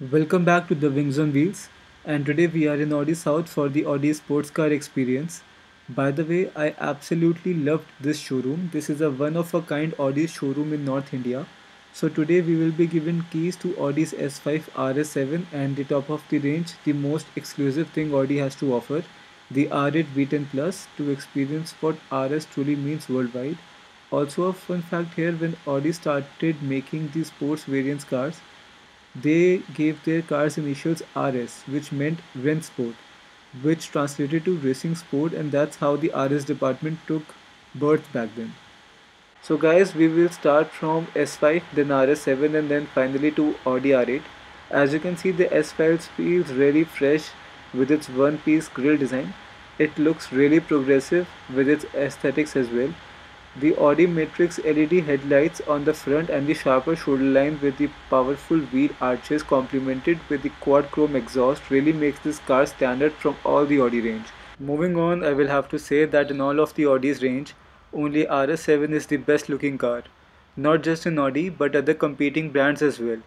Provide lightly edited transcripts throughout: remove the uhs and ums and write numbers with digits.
Welcome back to the Wings on Wheels, and today we are in Audi South for the Audi sports car experience. By the way, I absolutely loved this showroom. This is a one of a kind Audi showroom in North India. So today we will be given keys to Audi's S5 RS7 and the top of the range, the most exclusive thing Audi has to offer, the R8 V10 Plus to experience what RS truly means worldwide. Also a fun fact here, when Audi started making the sports variants cars, they gave their cars initials RS, which meant Rensport, which translated to racing sport, and that's how the RS department took birth back then. So, guys, we will start from S5, then RS7, and then finally to Audi R8. As you can see, the S5 feels really fresh with its one piece grille design. It looks really progressive with its aesthetics as well. The Audi Matrix LED headlights on the front and the sharper shoulder line with the powerful wheel arches complemented with the quad chrome exhaust really makes this car stand out from all the Audi range. Moving on, I will have to say that in all of the Audi's range, only RS7 is the best looking car. Not just in Audi, but other competing brands as well.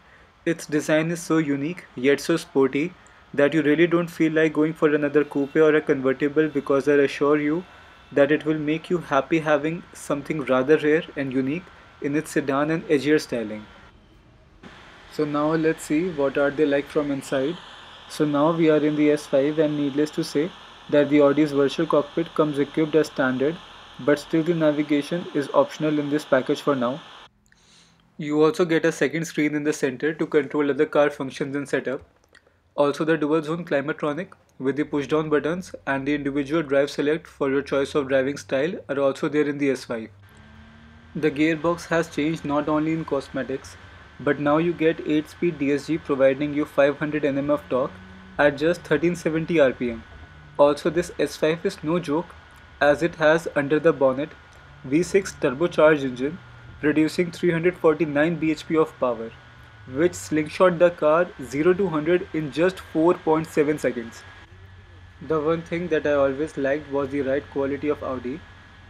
Its design is so unique, yet so sporty, that you really don't feel like going for another coupe or a convertible, because I assure you that it will make you happy having something rather rare and unique in its sedan and edgier styling. So now let's see what are they like from inside. So now we are in the S5, and needless to say that the Audi's virtual cockpit comes equipped as standard, but still the navigation is optional in this package for now. You also get a second screen in the center to control other car functions and setup. Also the dual zone climatronic with the push down buttons and the individual drive select for your choice of driving style are also there in the S5. The gearbox has changed not only in cosmetics, but now you get 8-speed DSG providing you 500 Nm of torque at just 1370 rpm. Also this S5 is no joke, as it has under the bonnet V6 turbocharged engine producing 349 bhp of power, which slingshot the car 0 to 100 in just 4.7 seconds. The one thing that I always liked was the ride quality of Audi.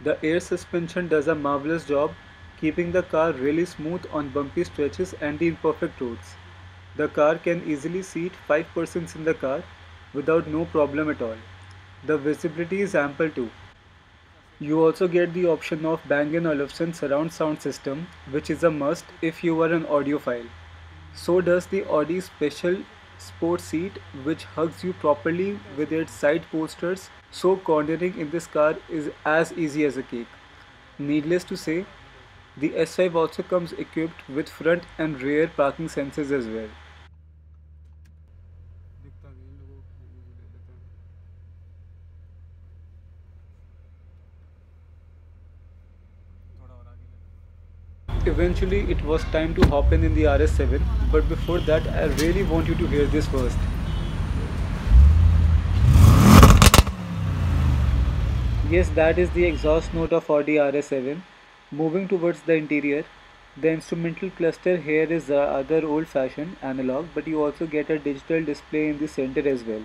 The air suspension does a marvelous job keeping the car really smooth on bumpy stretches and the imperfect roads. The car can easily seat 5 persons in the car without no problem at all. The visibility is ample too. You also get the option of Bang& Olufsen surround sound system, which is a must if you are an audiophile. So does the Audi special sport seat, which hugs you properly with its side posters, so cornering in this car is as easy as a cake. Needless to say, the S5 also comes equipped with front and rear parking sensors as well. Eventually, it was time to hop in the RS7, but before that, I really want you to hear this first. Yes, that is the exhaust note of Audi RS7. Moving towards the interior, the instrumental cluster here is other old-fashioned analog, but you also get a digital display in the center as well.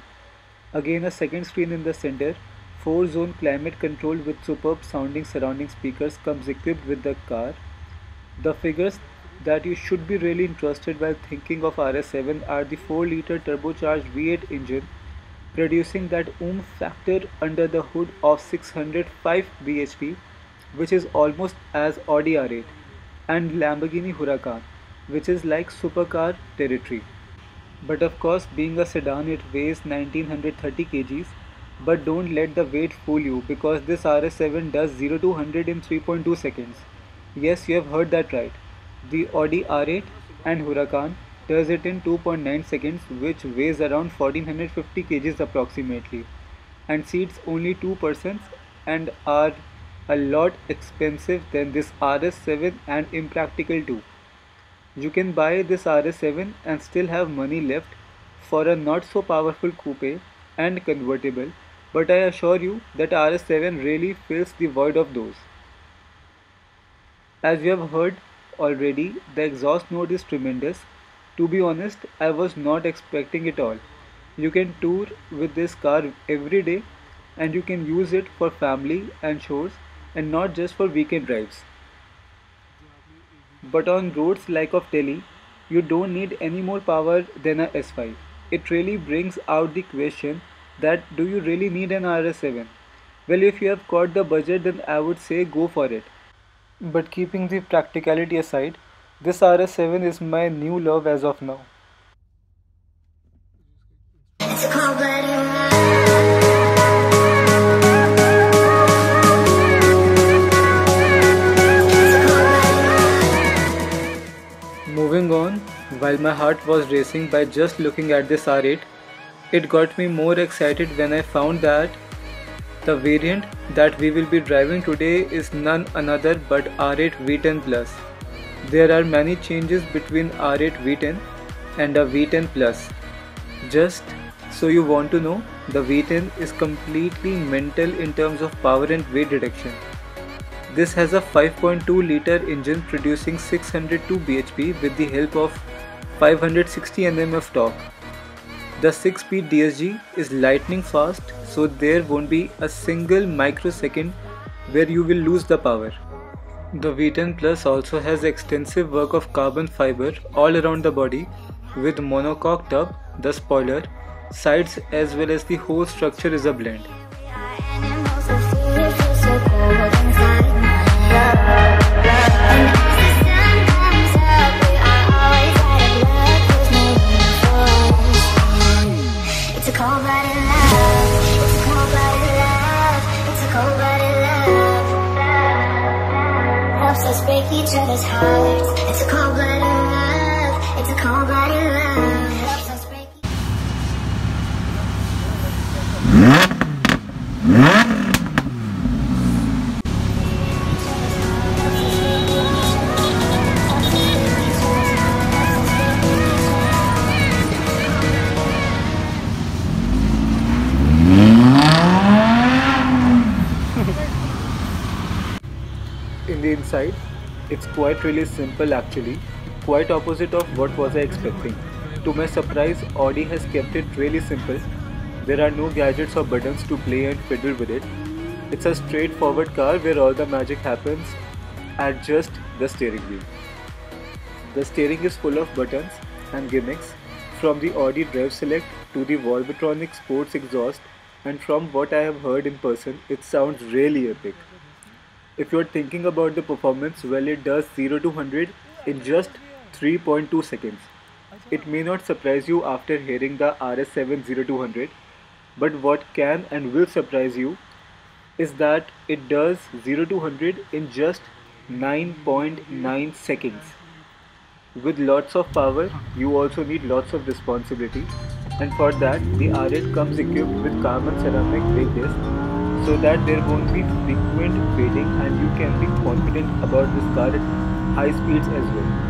Again, a second screen in the center, 4-zone climate control with superb sounding surrounding speakers comes equipped with the car. The figures that you should be really interested while thinking of RS7 are the 4-liter turbocharged V8 engine producing that oomph factor under the hood of 605 bhp, which is almost as Audi R8, and Lamborghini Huracan, which is like supercar territory. But of course, being a sedan, it weighs 1930 kgs. But don't let the weight fool you, because this RS7 does 0 to 100 in 3.2 seconds. Yes, you have heard that right. The Audi R8 and Huracan does it in 2.9 seconds, which weighs around 1450 kgs approximately, and seats only 2 persons and are a lot expensive than this RS7 and impractical too. You can buy this RS7 and still have money left for a not so powerful coupe and convertible, but I assure you that RS7 really fills the void of those. As you have heard already, the exhaust note is tremendous. To be honest, I was not expecting it all. You can tour with this car every day, and you can use it for family and chores and not just for weekend drives. But on roads like of Delhi, You don't need any more power than a S5. It really brings out the question that do you really need an RS7? Well, if you have got the budget, then I would say go for it. But keeping the practicality aside, this RS7 is my new love as of now. It's a cold-blooded Moving on, while my heart was racing by just looking at this R8, it got me more excited when I found that the variant that we will be driving today is none another but R8 V10 Plus. There are many changes between R8 V10 and a V10 Plus. Just so you want to know, the V10 is completely mental in terms of power and weight reduction. This has a 5.2-liter engine producing 602 bhp with the help of 560 Nm of torque. The 6-speed DSG is lightning fast, so there won't be a single microsecond where you will lose the power. The V10 Plus also has extensive work of carbon fiber all around the body with monocoque tub, the spoiler, sides as well as the whole structure is a blend. Let's break each other's hearts. It's a cold-blooded love. It's a cold-blooded love. Helps us break In the inside, it's quite really simple actually, quite opposite of what was I expecting. To my surprise, Audi has kept it really simple. There are no gadgets or buttons to play and fiddle with it. It's a straightforward car where all the magic happens at just the steering wheel. The steering is full of buttons and gimmicks, from the Audi Drive Select to the Volvotronic Sports exhaust, and from what I have heard in person, it sounds really epic. If you're thinking about the performance, well, it does 0 to 100 in just 3.2 seconds. It may not surprise you after hearing the RS7 0 to 100, but what can and will surprise you is that it does 0 to 100 in just 9.9 seconds. With lots of power, you also need lots of responsibility, and for that, the R8 comes equipped with carbon ceramic brake disc so that there won't be frequent fading and you can be confident about this car at high speeds as well.